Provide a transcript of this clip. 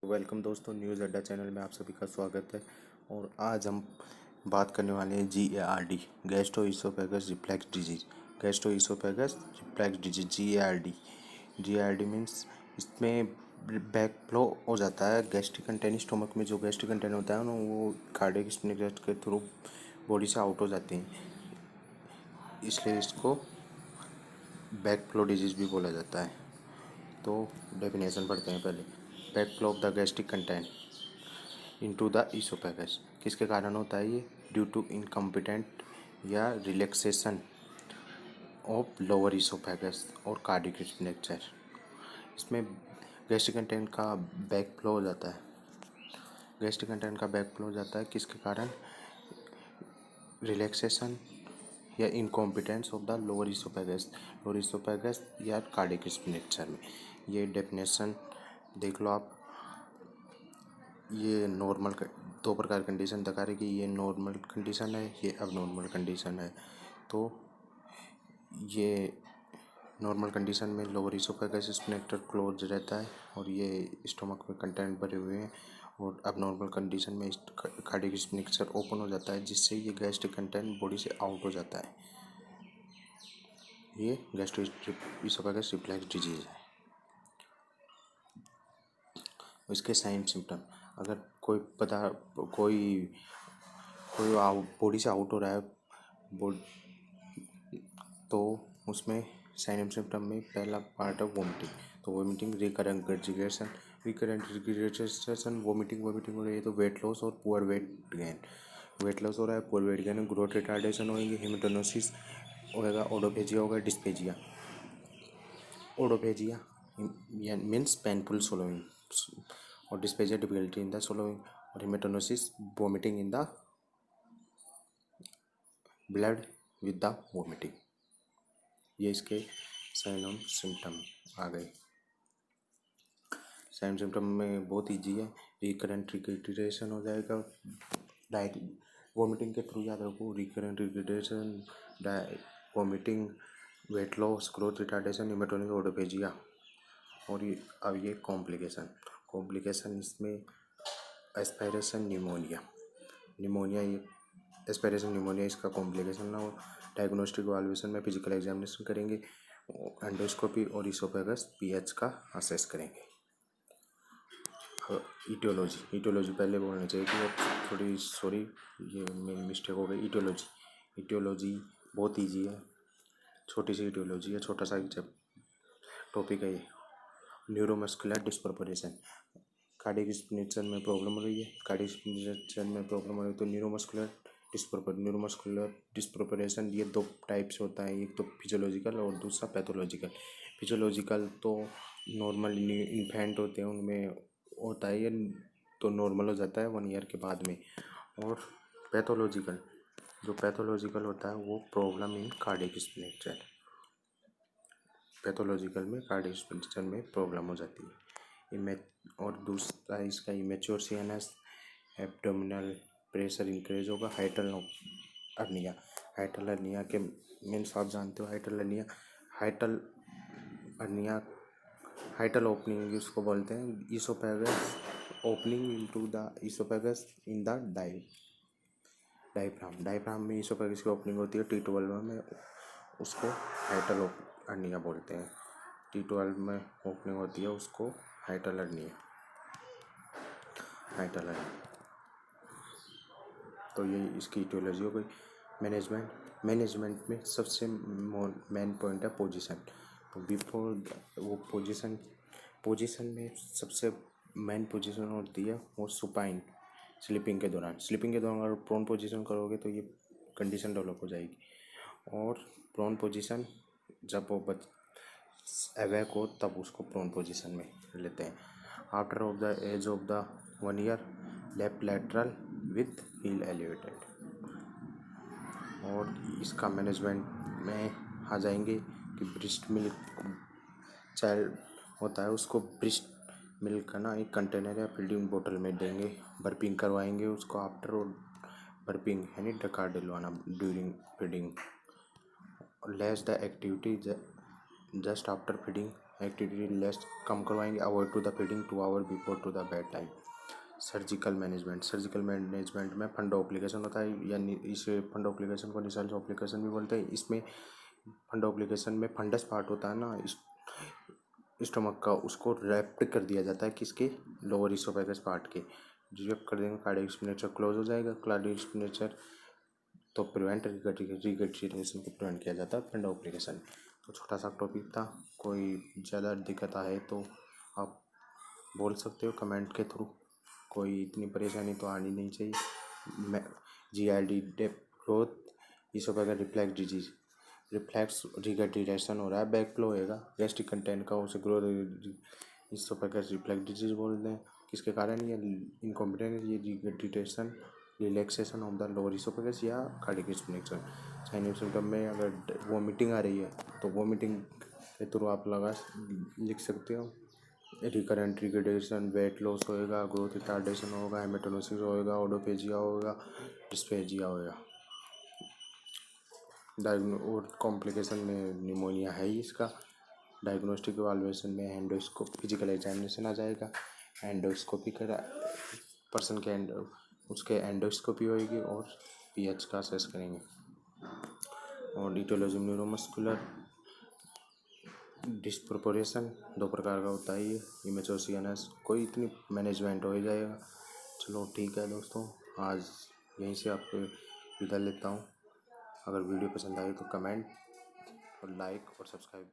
Welcome दोस्तों, news अड्डा channel में आप सभी का स्वागत है। और आज हम बात करने वाले हैं GARD, gastroesophageal reflux disease. Gastroesophageal reflux disease GARD means इसमें बैक फ्लो हो जाता है। गैस्ट्रिक कंटेंट स्टोमक में जो गैस्ट्रिक कंटेंट होता है ना, वो कार्डियक स्टिमुलेटर के थ्रू बॉडी से आउट हो जाते हैं, इसलिए इसको बैक फ्लो डिजीज भी बोला जाता है। तो डेफिनेशन पढ़ते हैं पहले। Back flow of the gastric content into the oesophagus किसके कारण होता है ये? ड्यू टू इनकम्पिटेंट या रिलैक्सेशन ऑफ लोअर ईसोफेगस और कार्डियक स्ट्रक्चर। इसमें गैस्ट्रिक कंटेंट का बैक फ्लो हो जाता है। गैस्ट्रिक कंटेंट का बैक फ्लो हो जाता है किसके कारण? रिलैक्सेशन या incompetence of the lower oesophagus या कार्डियक स्ट्रक्चर में। ये डेफिनेशन देख लो आप। ये नॉर्मल दो प्रकार कंडीशन दिखा रही कि ये नॉर्मल कंडीशन है, ये अबनॉर्मल कंडीशन है। तो ये नॉर्मल कंडीशन में लोअर ईसोफेगस स्फिंक्टर क्लोज रहता है और ये स्टोमक में कंटेंट भरे हुए हैं, और अबनॉर्मल कंडीशन में कार्डियक स्फिंक्टर ओपन हो जाता है, जिससे ये गैस्ट्रिक कंटेंट बॉडी से आउट हो जाता है। ये गैस्ट्रोइसोफेगस रिफ्लक्स डिजीज है। इसके साइन सिम्टम, अगर कोई बॉडी से आउट हो रहा है तो उसमें साइन एंड सिम्टम में पहला पार्ट है वोमिटिंग। तो वोमिटिंग, रिकरेंट रिग्रेशन, वोमिटिंग हो रही है तो वेट लॉस और पुअर वेट लॉस हो रहा है, poor weight gain, growth retardation होगी, हेमेटोनोसिस होगा, ओडोफेजिया होगा, dysphagia. Odynophagia means painful swallowing और dysphagia difficulty in the swallowing, और haematemesis vomiting in the blood with the vomiting. ये इसके साइन और सिम्टम आ गए। साइन सिम्टम में बहुत ईजी है। रिकरेंट रिग्रेशन हो जाएगा, वोमिटिंग के थ्रू याद रखो। Recurrent regression, vomiting, weight loss, growth retardation, hematinic, odynophagia. और ये अब ये कॉम्प्लिकेशन इसमें एस्पायरेशन निमोनिया ये एस्पायरेशन निमोनिया इसका कॉम्प्लिकेशन ना हो। डायग्नोस्टिक वाल्वेशन में फिजिकल एग्जामिनेशन करेंगे, एंडोस्कोपी और इसोफेगस पीएच का असेस करेंगे। ईटियोलॉजी पहले बोलना चाहिए कि थोड़ी सॉरी, ये मेरी मिस्टेक हो गई। ईटियोलॉजी बहुत ईजी है, छोटी सी ईटियोलॉजी है, छोटा सा टॉपिक है ये। न्यूरोमस्कुलर डिस्प्रोपोर्शन, कार्डियक स्पिनिचर में प्रॉब्लम हो रही है, तो न्यूरोमस्कुलर डिस्प्रोपोर्शन ये दो टाइप्स होता है, एक तो फिजियोलॉजिकल और दूसरा पैथोलॉजिकल। फिजियोलॉजिकल तो नॉर्मल इन्फेंट होते हैं उनमें होता है, ये तो नॉर्मल हो जाता है 1 ईयर के बाद में। और पैथोलॉजिकल होता है वो प्रॉब्लम इन कार्डियक स्पिनिचर। पैथोलॉजिकल में कार्डियक स्पिनिचर में प्रॉब्लम हो जाती है। और दूसरा इसका immature CNS, abdominal pressure increase होगा, हाइटल अर्निया के मीन्स आप जानते हो। हाइटल ओपनिंग उसको बोलते हैं। Oesophagus opening into the oesophagus in the diaphragm में ईसोफेगस की ओपनिंग होती है। T12 में उसको हाइटल अर्निया बोलते हैं। T12 में ओपनिंग होती है उसको हाइटल अर्निया। तो ये इसकी ईटियोलॉजी हो गई। मैनेजमेंट में सबसे मेन पॉइंट है पोजीशन। तो बिफोर वो पोजीशन में सबसे मेन पोजीशन होती है वो सुपाइन। स्लीपिंग के दौरान अगर प्रोन पोजीशन करोगे तो ये कंडीशन डेवलप हो जाएगी। और प्रोन पोजीशन जब वो अवेक हो तब उसको प्रोन पोजीशन में लेते हैं। After of the age of the 1 year, left lateral with heel elevated. और इसका मैनेजमेंट में आ जाएंगे कि ब्रेस्ट मिल्क चाइल्ड होता है उसको ब्रेस्ट मिल्क का ना एक कंटेनर या फीडिंग बोतल में देंगे। बर्पिंग करवाएंगे उसको आफ्टर बर्पिंग यानी डकार दिलवाना during feeding. Less the activity just after feeding activity less कम करवाएंगे। Avoid to the feeding 2 hour before to the bed time. Surgical management में फंडो एप्लीकेशन होता है, यानी इस फंडो एप्लीकेशन को निशल्स एप्लीकेशन भी बोलते हैं। इसमें फंडो एप्लीकेशन में फंडस पार्ट होता है ना स्टमक का, उसको रैप्ट कर दिया जाता है किसके, लोअर इसोफेगस पार्ट के। जब कर देंगे कार्डियक सिग्नेचर क्लोज हो जाएगा। कार्डियक सिग्नेचर तो प्रिवेंट रिगर्जिटेशन को प्रिवेंट किया जाता है फंडो एप्लीकेशन। तो छोटा सा टॉपिक था, कोई ज़्यादा दिक्कत आए तो आप बोल सकते हो कमेंट के थ्रू। कोई इतनी परेशानी तो आनी नहीं चाहिए। GID growth oesophagus reflex disease, reflex regurgitation हो रहा है, बैक फ्लो होएगा गैस्ट्रिक कंटेंट का, उसे ग्रोथ इसोफेगस रिफ्लेक्स डिजीज बोलते हैं। किसके कारण ये इनकॉम्पिटेंट, ये regurgitation relaxation of the lower oesophagus या कार्डियक सिग्नेचर। साइनस सिम्टम में अगर वोमिटिंग आ रही है तो वोमिटिंग के थ्रू आप लिख सकते हो। रिकरेंट रिगर्जिटेशन, वेट लॉस होएगा, ग्रोथ रिटार्डेशन होगा, हेमेटोनोसिस होएगा, ओडोपेजिया होगा, डिस्पेजिया होएगा। और कॉम्प्लिकेशन में निमोनिया है ही इसका। डायग्नोस्टिक इवैल्यूएशन में एंडोस्कोप फिजिकल एग्जामिनेशन आ जाएगा। एंडोस्कोपी करा पर्सन के उसके एंडोस्कोपी होएगी और पीएच का असेस करेंगे। और इटियोलॉजी न्यूरोमस्कुलर डिस्प्रोपोर्शन 2 प्रकार का होता है, ये इमेच्योर CNS, कोई इतनी मैनेजमेंट हो ही जाएगा। चलो ठीक है दोस्तों, आज यहीं से आपको विदा लेता हूँ। अगर वीडियो पसंद आई तो कमेंट और लाइक और सब्सक्राइब